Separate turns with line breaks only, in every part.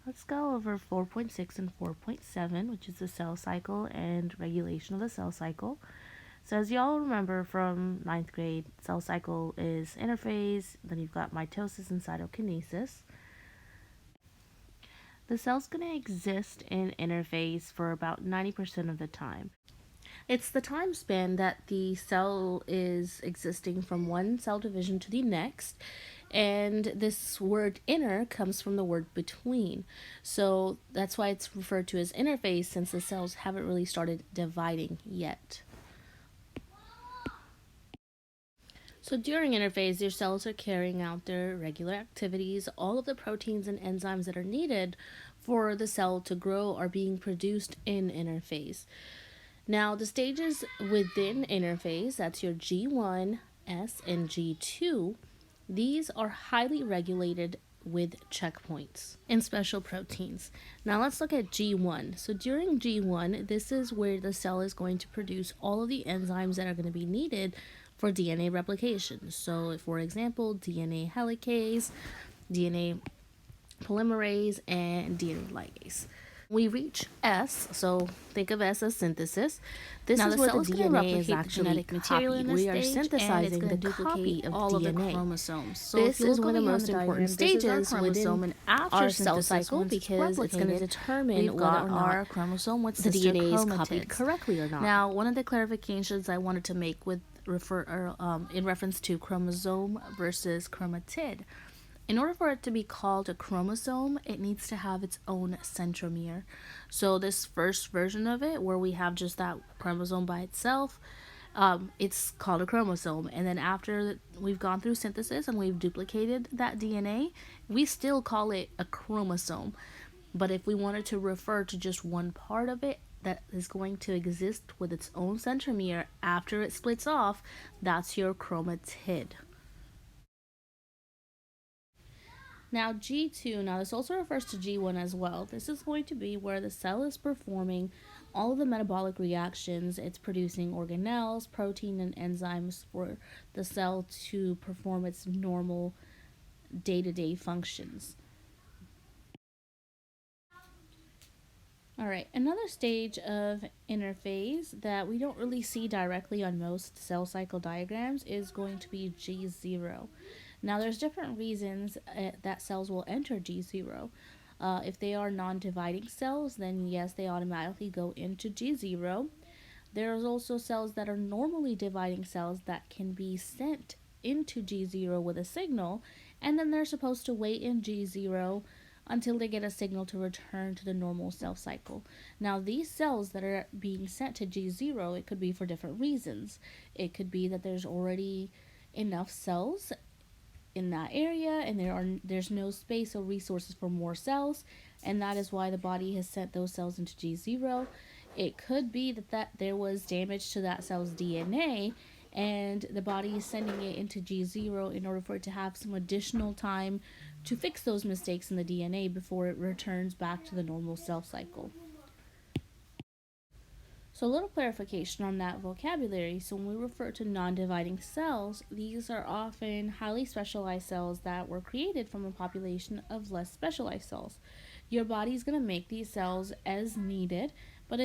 let's go over 4.6 and 4.7, which is the cell cycle and regulation of the cell cycle. So as y'all remember from 9th grade, cell cycle is interphase, then you've got mitosis and cytokinesis. The cell's going to exist in interphase for about 90% of the time. It's the time span that the cell is existing from one cell division to the next. And this word inner comes from the word between. So that's why it's referred to as interphase, since the cells haven't really started dividing yet. So during interphase, your cells are carrying out their regular activities. All of the proteins and enzymes that are needed for the cell to grow are being produced in interphase. Now, the stages within interphase, that's your G1, S, and G2, these are highly regulated with checkpoints and special proteins. Now let's look at G1. So during G1, this is where the cell is going to produce all of the enzymes that are going to be needed for DNA replication. So for example, DNA helicase, DNA polymerase, and DNA ligase. We reach S, so think of S as synthesis. This now is where the DNA is actually copied. We are synthesizing the copy of all DNA. Of the chromosomes. So this is one of the most important stages within our cell cycle, because it's going to determine whether or not our chromosome, the DNA is copied correctly or not. Now, one of the clarifications I wanted to make with in reference to chromosome versus chromatid. In order for it to be called a chromosome, it needs to have its own centromere. So this first version of it, where we have just that chromosome by itself, it's called a chromosome. And then after we've gone through synthesis and we've duplicated that DNA, we still call it a chromosome. But if we wanted to refer to just one part of it that is going to exist with its own centromere after it splits off, that's your chromatid. Now G2, now this also refers to G1 as well. This is going to be where the cell is performing all of the metabolic reactions. It's producing organelles, protein, and enzymes for the cell to perform its normal day-to-day functions. Alright, another stage of interphase that we don't really see directly on most cell cycle diagrams is going to be G0. Now, there's different reasons that cells will enter G0. If they are non-dividing cells, then yes, they automatically go into G0. There's also cells that are normally dividing cells that can be sent into G0 with a signal, and then they're supposed to wait in G0 until they get a signal to return to the normal cell cycle. Now, these cells that are being sent to G0, it could be for different reasons. It could be that there's already enough cells in that area and there's no space or resources for more cells, and that is why the body has sent those cells into G0. It could be that there was damage to that cell's DNA and the body is sending it into G0 in order for it to have some additional time to fix those mistakes in the DNA before it returns back to the normal cell cycle. So a little clarification on that vocabulary. So when we refer to non-dividing cells, these are often highly specialized cells that were created from a population of less specialized cells. Your body's going to make these cells as needed, but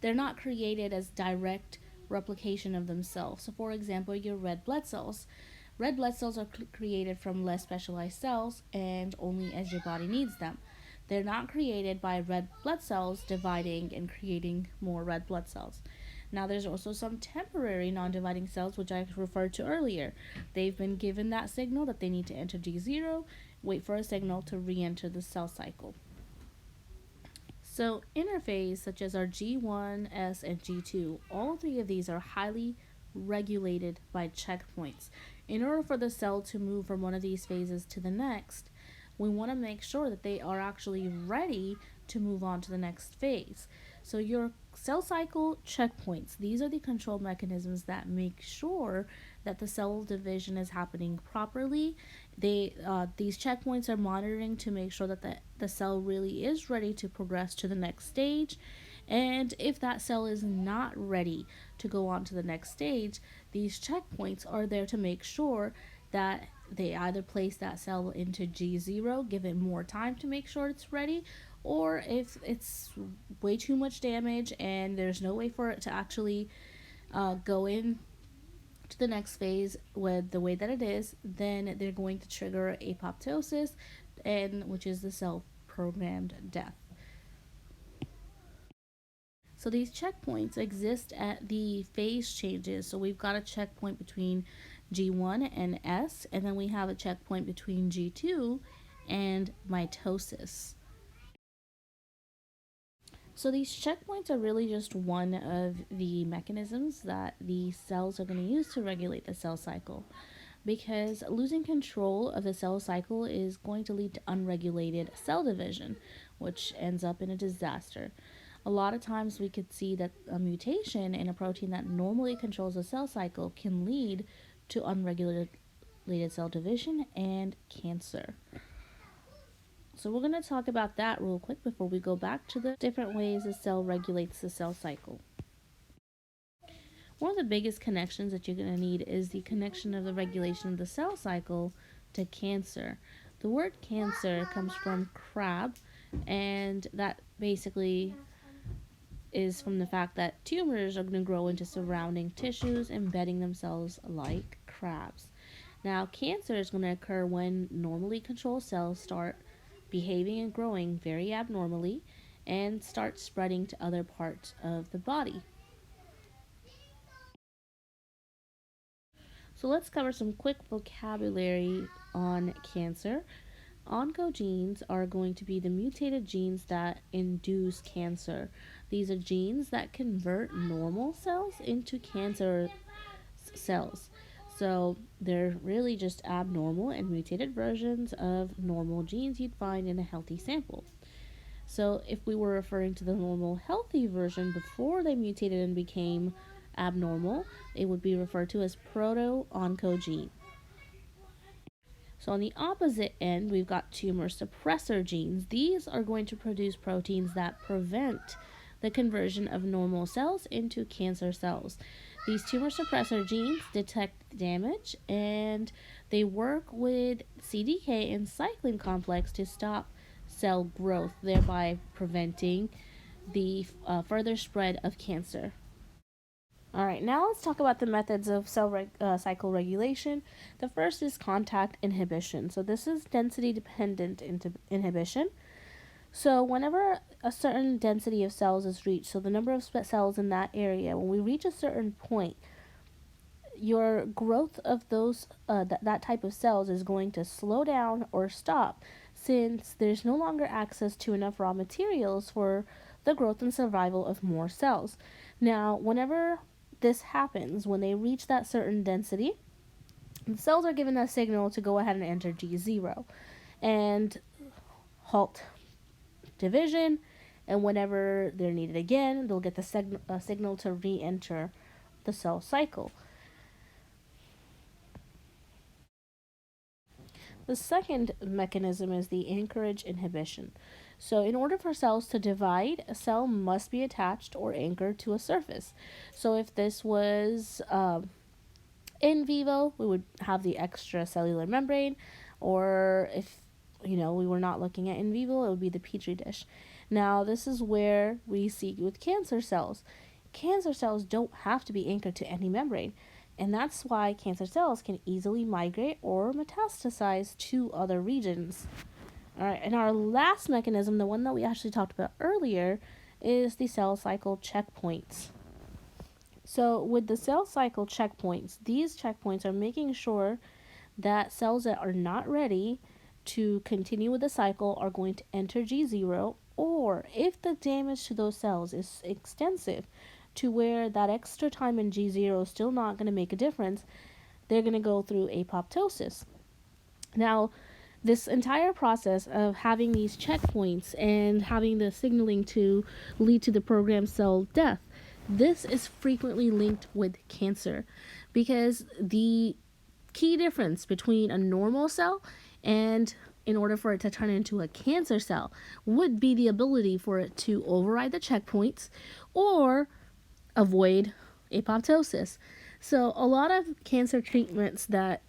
they're not created as direct replication of themselves. So for example, your red blood cells. Red blood cells are created from less specialized cells and only as your body needs them. They're not created by red blood cells dividing and creating more red blood cells. Now, there's also some temporary non-dividing cells, which I referred to earlier. They've been given that signal that they need to enter G0, wait for a signal to re-enter the cell cycle. So, interphase, such as our G1, S, and G2, all three of these are highly regulated by checkpoints. In order for the cell to move from one of these phases to the next, we want to make sure that they are actually ready to move on to the next phase. So your cell cycle checkpoints, these are the control mechanisms that make sure that the cell division is happening properly. These checkpoints are monitoring to make sure that the cell really is ready to progress to the next stage. And if that cell is not ready to go on to the next stage, these checkpoints are there to make sure that they either place that cell into G0, give it more time to make sure it's ready, or if it's way too much damage and there's no way for it to actually go in to the next phase with the way that it is, then they're going to trigger apoptosis, and which is the cell programmed death. So these checkpoints exist at the phase changes. So we've got a checkpoint between G1 and S, and then we have a checkpoint between G2 and mitosis. So these checkpoints are really just one of the mechanisms that the cells are going to use to regulate the cell cycle. Because losing control of the cell cycle is going to lead to unregulated cell division, which ends up in a disaster. A lot of times we could see that a mutation in a protein that normally controls the cell cycle can lead to unregulated cell division and cancer. So we're going to talk about that real quick before we go back to the different ways a cell regulates the cell cycle. One of the biggest connections that you're going to need is the connection of the regulation of the cell cycle to cancer. The word cancer comes from crab, and that basically is from the fact that tumors are going to grow into surrounding tissues, embedding themselves like crabs. Now, cancer is going to occur when normally controlled cells start behaving and growing very abnormally and start spreading to other parts of the body. So let's cover some quick vocabulary on cancer. Oncogenes are going to be the mutated genes that induce cancer. These are genes that convert normal cells into cancer cells. So they're really just abnormal and mutated versions of normal genes you'd find in a healthy sample. So if we were referring to the normal healthy version before they mutated and became abnormal, it would be referred to as proto-oncogene. So on the opposite end, we've got tumor suppressor genes. These are going to produce proteins that prevent the conversion of normal cells into cancer cells. These tumor suppressor genes detect damage, and they work with CDK and cyclin complex to stop cell growth, thereby preventing the further spread of cancer. All right, now let's talk about the methods of cell cycle regulation. The first is contact inhibition. So this is density dependent inhibition. So whenever a certain density of cells is reached, so the number of cells in that area, when we reach a certain point, your growth of those that type of cells is going to slow down or stop, since there's no longer access to enough raw materials for the growth and survival of more cells. Now, whenever this happens, when they reach that certain density, the cells are given a signal to go ahead and enter G0 and halt division, and whenever they're needed again, they'll get the signal to re-enter the cell cycle. The second mechanism is the anchorage inhibition. So in order for cells to divide, a cell must be attached or anchored to a surface. So if this was in vivo, we would have the extracellular membrane, or if we were not looking at in vivo, it would be the petri dish. Now, this is where we see with cancer cells. Cancer cells don't have to be anchored to any membrane, and that's why cancer cells can easily migrate or metastasize to other regions. All right, and our last mechanism, the one that we actually talked about earlier, is the cell cycle checkpoints. So with the cell cycle checkpoints, these checkpoints are making sure that cells that are not ready to continue with the cycle are going to enter G0, or if the damage to those cells is extensive to where that extra time in G0 is still not going to make a difference, they're going to go through apoptosis. Now, this entire process of having these checkpoints and having the signaling to lead to the programmed cell death, this is frequently linked with cancer, because the key difference between a normal cell and in order for it to turn into a cancer cell would be the ability for it to override the checkpoints or avoid apoptosis. So a lot of cancer treatments that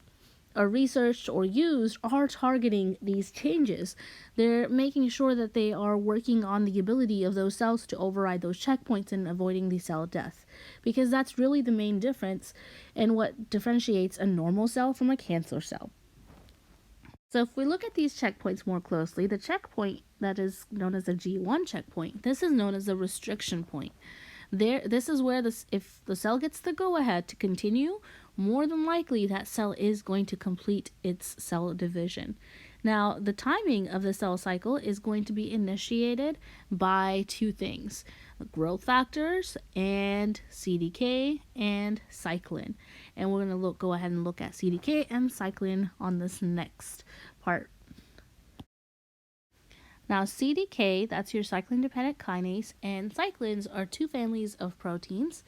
are researched or used are targeting these changes. They're making sure that they are working on the ability of those cells to override those checkpoints and avoiding the cell death, because that's really the main difference and what differentiates a normal cell from a cancer cell. So if we look at these checkpoints more closely, the checkpoint that is known as the G1 checkpoint, this is known as the restriction point. This is where if the cell gets the go-ahead to continue, more than likely that cell is going to complete its cell division. Now, the timing of the cell cycle is going to be initiated by two things: growth factors and CDK and cyclin. And we're going to go ahead and look at CDK and cyclin on this next part. Now, CDK, that's your cyclin-dependent kinase, and cyclins are two families of proteins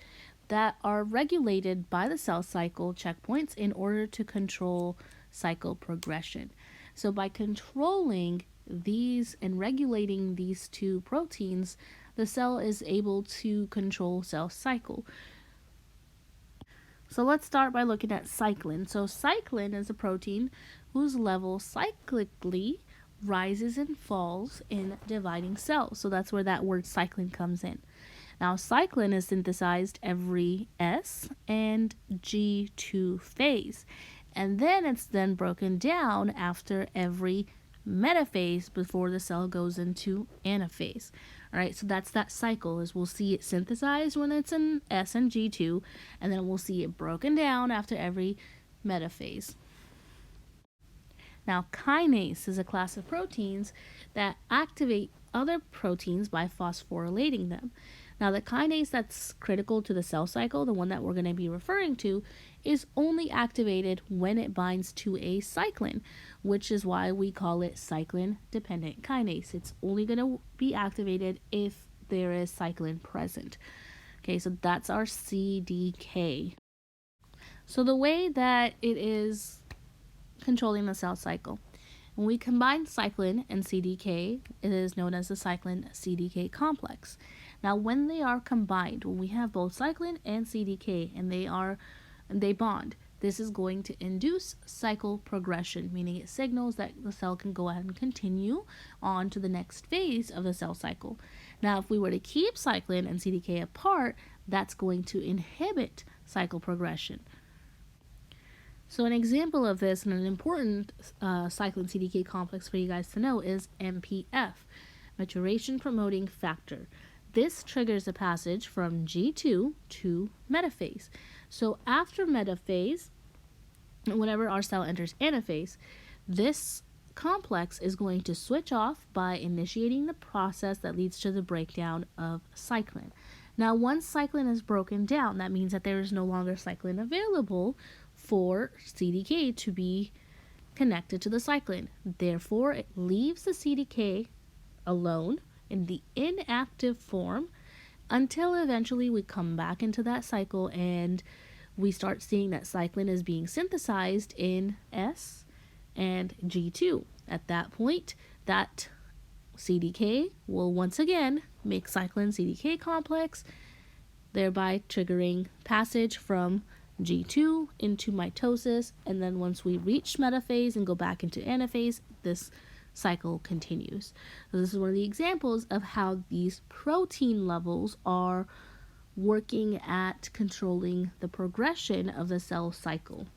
that are regulated by the cell cycle checkpoints in order to control cycle progression. So by controlling these and regulating these two proteins, the cell is able to control cell cycle. So let's start by looking at cyclin. So cyclin is a protein whose level cyclically rises and falls in dividing cells. So that's where that word cyclin comes in. Now, cyclin is synthesized every S and G2 phase, and then it's then broken down after every metaphase before the cell goes into anaphase. All right, so that's that cycle. Is we'll see it synthesized when it's in S and G2, and then we'll see it broken down after every metaphase. Now, kinase is a class of proteins that activate other proteins by phosphorylating them. Now, the kinase that's critical to the cell cycle, the one that we're going to be referring to, is only activated when it binds to a cyclin, which is why we call it cyclin-dependent kinase. It's only going to be activated if there is cyclin present. Okay, so that's our CDK. So the way that it is controlling the cell cycle, when we combine cyclin and CDK, it is known as the cyclin-CDK complex. Now, when they are combined, when we have both cyclin and CDK and they bond, this is going to induce cycle progression, meaning it signals that the cell can go ahead and continue on to the next phase of the cell cycle. Now, if we were to keep cyclin and CDK apart, that's going to inhibit cycle progression. So an example of this, and an important cyclin CDK complex for you guys to know, is MPF, maturation promoting factor. This triggers the passage from G2 to metaphase. So after metaphase, whenever our cell enters anaphase, this complex is going to switch off by initiating the process that leads to the breakdown of cyclin. Now, once cyclin is broken down, that means that there is no longer cyclin available for CDK to be connected to the cyclin. Therefore, it leaves the CDK alone in the inactive form until eventually we come back into that cycle and we start seeing that cyclin is being synthesized in S and G2. At that point, that CDK will once again make cyclin CDK complex, thereby triggering passage from G2 into mitosis, and then once we reach metaphase and go back into anaphase, this cycle continues. So this is one of the examples of how these protein levels are working at controlling the progression of the cell cycle.